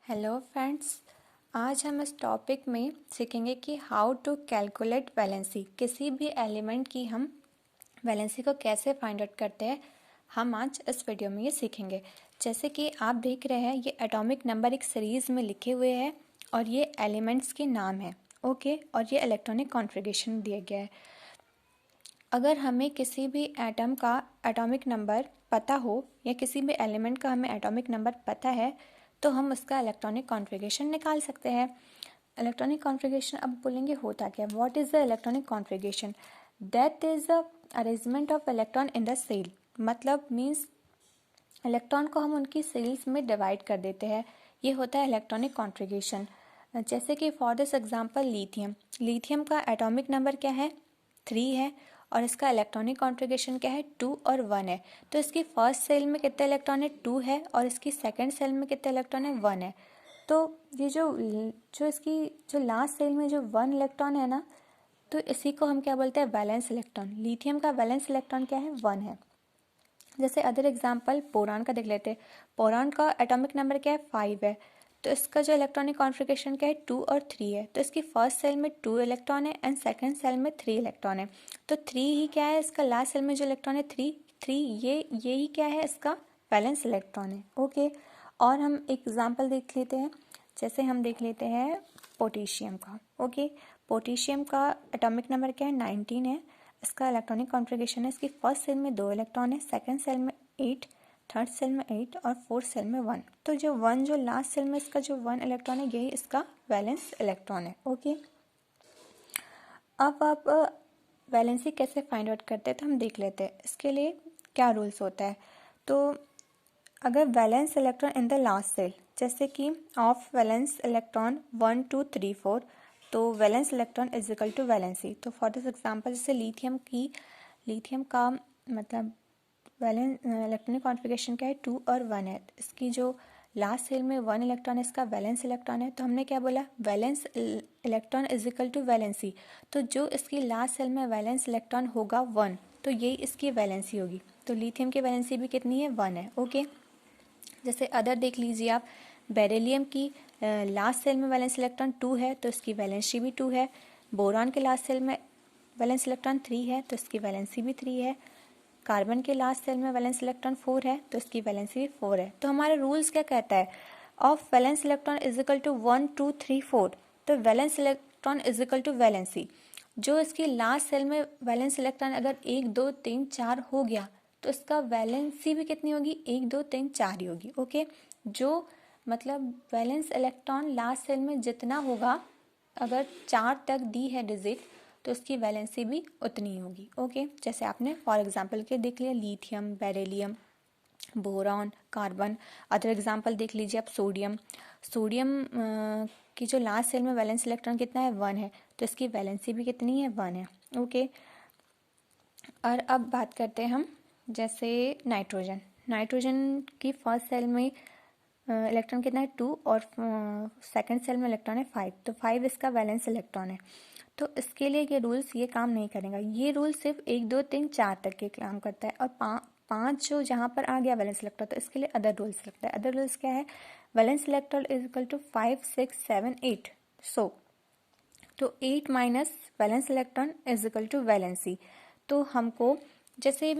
Hello friends, आज हम इस टॉपिक में सीखेंगे कि हाउ टू कैलकुलेट वैलेंसी। किसी भी एलिमेंट की हम वैलेंसी को कैसे फाइंड आउट करते हैं, हम आज इस वीडियो में ये सीखेंगे। जैसे कि आप देख रहे हैं, ये एटॉमिक नंबर एक सीरीज़ में लिखे हुए हैं और ये एलिमेंट्स के नाम है, ओके। और ये इलेक्ट्रॉनिक कॉन्फ़िगरेशन दिया गया है। अगर हमें किसी भी एटम का एटॉमिक नंबर पता हो या किसी भी एलिमेंट का हमें एटॉमिक नंबर पता है तो हम उसका इलेक्ट्रॉनिक कॉन्फ़िगरेशन निकाल सकते हैं। इलेक्ट्रॉनिक कॉन्फ़िगरेशन अब बोलेंगे होता क्या। What is the electronic configuration? That is the arrangement of electron in the shell. मतलब मीन्स इलेक्ट्रॉन को हम उनकी सेल्स में डिवाइड कर देते हैं। ये होता है इलेक्ट्रॉनिक कॉन्फ़िगरेशन। जैसे कि फॉर दिस एग्जांपल लिथियम का एटॉमिक नंबर क्या है? 3 है और इसका इलेक्ट्रॉनिक कॉन्फ़िगरेशन क्या है? 2 और 1 है। तो इसकी फर्स्ट सेल में कितने इलेक्ट्रॉन है? 2 है और इसकी सेकंड सेल में कितने इलेक्ट्रॉन है? 1 है। तो ये जो इसकी जो लास्ट सेल में जो 1 इलेक्ट्रॉन है ना, तो इसी को हम क्या बोलते हैं? Valence electron. लिथियम का वैलेंस इलेक्ट्रॉन क्या है? 1 है। जैसे अदर एग्जांपल बोरान का देख लेते हैं। बोरान का एटॉमिक नंबर क्या है? 5 है। तो इसका जो इलेक्ट्रॉनिक कॉन्फ़िगरेशन क्या है? 2 और 3 है। तो इसकी फर्स्ट सेल में 2 इलेक्ट्रॉन है एंड सेकंड सेल में 3 इलेक्ट्रॉन है। तो 3 ही क्या है? इसका लास्ट सेल में जो इलेक्ट्रॉन है 3 ये ही क्या है? इसका वैलेंस इलेक्ट्रॉन है, ओके। और हम एग्जाम्पल देख लेते हैं। जैसे हम देख लेते हैं पोटेशियम का, ओके। पोटेशियम का एटॉमिक नंबर क्या है? 19 है। इसका इलेक्ट्रॉनिक कॉन्फ़िगरेशन है, इसकी फर्स्ट सेल में 2 इलेक्ट्रॉन है, सेकंड सेल में 8, थर्ड सेल में 8 और फोर्थ सेल में 1। तो जो लास्ट सेल में इसका जो 1 इलेक्ट्रॉन है, यही इसका वैलेंस इलेक्ट्रॉन है, ओके। अब आप वैलेंसी कैसे फाइंड आउट करते हैं तो हम देख लेते हैं। इसके लिए क्या रूल्स होता है। तो अगर valence electron in the last shell, जैसे कि ऑफ वैलेंस इलेक्ट्रॉन 1 2 3 4, तो valence electron is equal to valency. तो फॉर दिस एग्जांपल, जैसे लिथियम का मतलब वैलेंस इलेक्ट्रॉनिक कॉन्फ़िगरेशन क्या है? 2 और 1 है। इसकी जो लास्ट सेल में 1 इलेक्ट्रॉन है, इसका वैलेंस इलेक्ट्रॉन है। तो हमने क्या बोला? Valence electron is equal to valency. तो जो इसकी लास्ट सेल में वैलेंस इलेक्ट्रॉन होगा 1, तो यही इसकी वैलेंसी होगी। तो लिथियम की वैलेंसी भी कितनी है? 1 है, ओके। जैसे अदर देख लीजिए आप, बेरिलियम की लास्ट सेल में वैलेंस इलेक्ट्रॉन 2 है, तो इसकी वैलेंसी भी 2 है। बोरान के लास्ट सेल में वैलेंस इलेक्ट्रॉन 3 है, तो इसकी वैलेंसी भी 3 है। कार्बन के लास्ट सेल में वैलेंस इलेक्ट्रॉन 4 है, तो इसकी वैलेंसी भी 4 है। तो हमारे रूल्स क्या कहता है? Of valence electron is equal to 1 2 3 4। तो valence electron is equal to valency. जो इसकी लास्ट सेल में वैलेंस इलेक्ट्रॉन अगर 1 2 3 4 हो गया, तो इसका वैलेंसी भी कितनी होगी? 1 2 3 4 ही होगी, ओके। जो मतलब वैलेंस इलेक्ट्रॉन लास्ट सेल में जितना होगा, अगर 4 तक दी है डिजिट, तो उसकी वैलेंसी भी उतनी ही होगी, ओके। जैसे आपने फॉर एग्जांपल के देख लिया, lithium, beryllium, boron, carbon. Other example देख लीजिए आप, सोडियम की जो लास्ट सेल में वैलेंस इलेक्ट्रॉन कितना है? 1 है। तो इसकी वैलेंसी भी कितनी है? 1 है, ओके। और अब बात करते हैं हम, जैसे नाइट्रोजन की फर्स्ट सेल में इलेक्ट्रॉन कितना है? 2 और सेकंड सेल में इलेक्ट्रॉन है 5। तो 5 इसका वैलेंस इलेक्ट्रॉन है। तो इसके लिए ये रूल्स ये काम नहीं करेगा। ये रूल सिर्फ 1 2 3 4 तक के काम करता है। और 5 जो जहाँ पर आ गया वैलेंस इलेक्ट्रॉन, तो इसके लिए अदर रूल्स लगता है। अदर रूल्स क्या है? Valence electron is equal to 5 6 7 8। तो 8 minus valence electron is equal to valency. तो हमको जैसे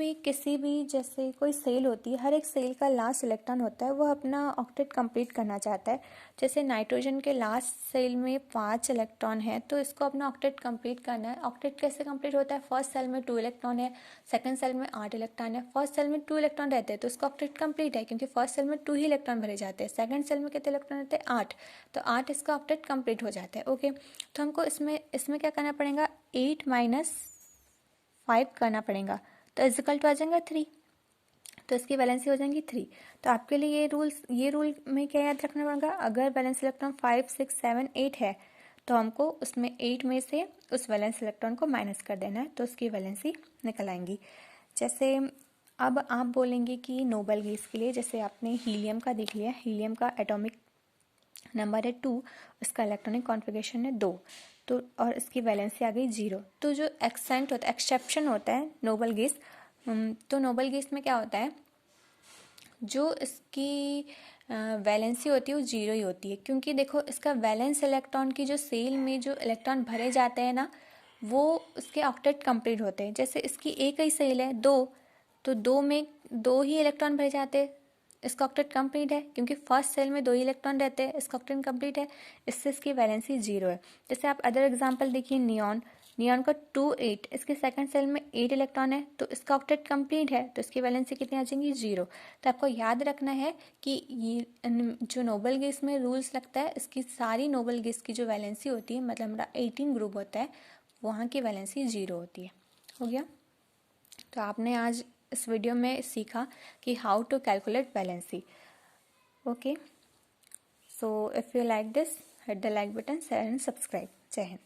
कोई सेल होती है, हर एक सेल का लास्ट इलेक्ट्रॉन होता है, वो अपना ऑक्टेट कंप्लीट करना चाहता है। जैसे नाइट्रोजन के लास्ट सेल में 5 इलेक्ट्रॉन है, तो इसको अपना ऑक्टेट कंप्लीट करना है। ऑक्टेट कैसे कंप्लीट होता है? फर्स्ट सेल में 2 इलेक्ट्रॉन है, सेकंड सेल में 8 इलेक्ट्रॉन है। फर्स्ट सेल में 2 इलेक्ट्रॉन रहते हैं, तो इसका ऑक्टेट कंप्लीट है, क्योंकि फर्स्ट सेल में 2 ही इलेक्ट्रॉन भरे जाते हैं। सेकंड सेल में कितने इलेक्ट्रॉन रहते हैं? 8। तो 8 इसका ऑक्टेट कंप्लीट हो जाता है, ओके। तो हमको इसमें क्या करना पड़ेगा? 8 माइनस 5 करना पड़ेगा, तो इजिकल टू आ जाएगा 3। तो इसकी वैलेंसी हो जाएंगी 3। तो आपके लिए ये रूल में क्या याद रखना पड़ेगा? अगर वैलेंस इलेक्ट्रॉन 5 6 7 8 है, तो हमको उसमें 8 में से उस वैलेंस इलेक्ट्रॉन को माइनस कर देना है, तो उसकी वैलेंसी निकल आएंगी। जैसे अब आप बोलेंगे कि नोबल गैस के लिए, जैसे आपने हीलियम का देख लिया, हीलियम का एटॉमिक नंबर है 2, इसका इलेक्ट्रॉनिक कॉन्फ़िगरेशन है 2, तो और इसकी वैलेंसी आ गई 0। तो जो एक्सेप्शन होता है नोबल गैस, तो नोबल गैस में क्या होता है? जो इसकी वैलेंसी होती है वो जीरो ही होती है, क्योंकि देखो इसका वैलेंस इलेक्ट्रॉन की जो सेल में जो इलेक्ट्रॉन भरे जाते हैं ना, वो उसके ऑक्टेट कंप्लीट होते हैं। जैसे इसकी एक ही सेल है दो, तो दो में दो ही इलेक्ट्रॉन भरे जाते हैं, इसका ऑक्टेट कंप्लीट है, क्योंकि फर्स्ट सेल में दो ही इलेक्ट्रॉन रहते हैं, इसका ऑक्टेट कंप्लीट है, इससे इसकी वैलेंसी जीरो है। जैसे आप अदर एग्जांपल देखिए, नियॉन, नियॉन का 2 8, इसके सेकंड सेल में 8 इलेक्ट्रॉन है, तो इसका ऑक्टेट कंप्लीट है, तो इसकी वैलेंसी कितनी आ जाएंगी, जीरो। तो आपको याद रखना है कि ये जो नोबल गैस में रूल्स लगता है, इसकी सारी नोबल गैस की जो वैलेंसी होती है, मतलब हमारा 18 ग्रुप होता है, वहाँ की वैलेंसी जीरो होती है। हो गया। तो आपने आज इस वीडियो में सीखा कि how to calculate valency. Okay, so if you like this, hit the like button, share and subscribe. Jai Hind.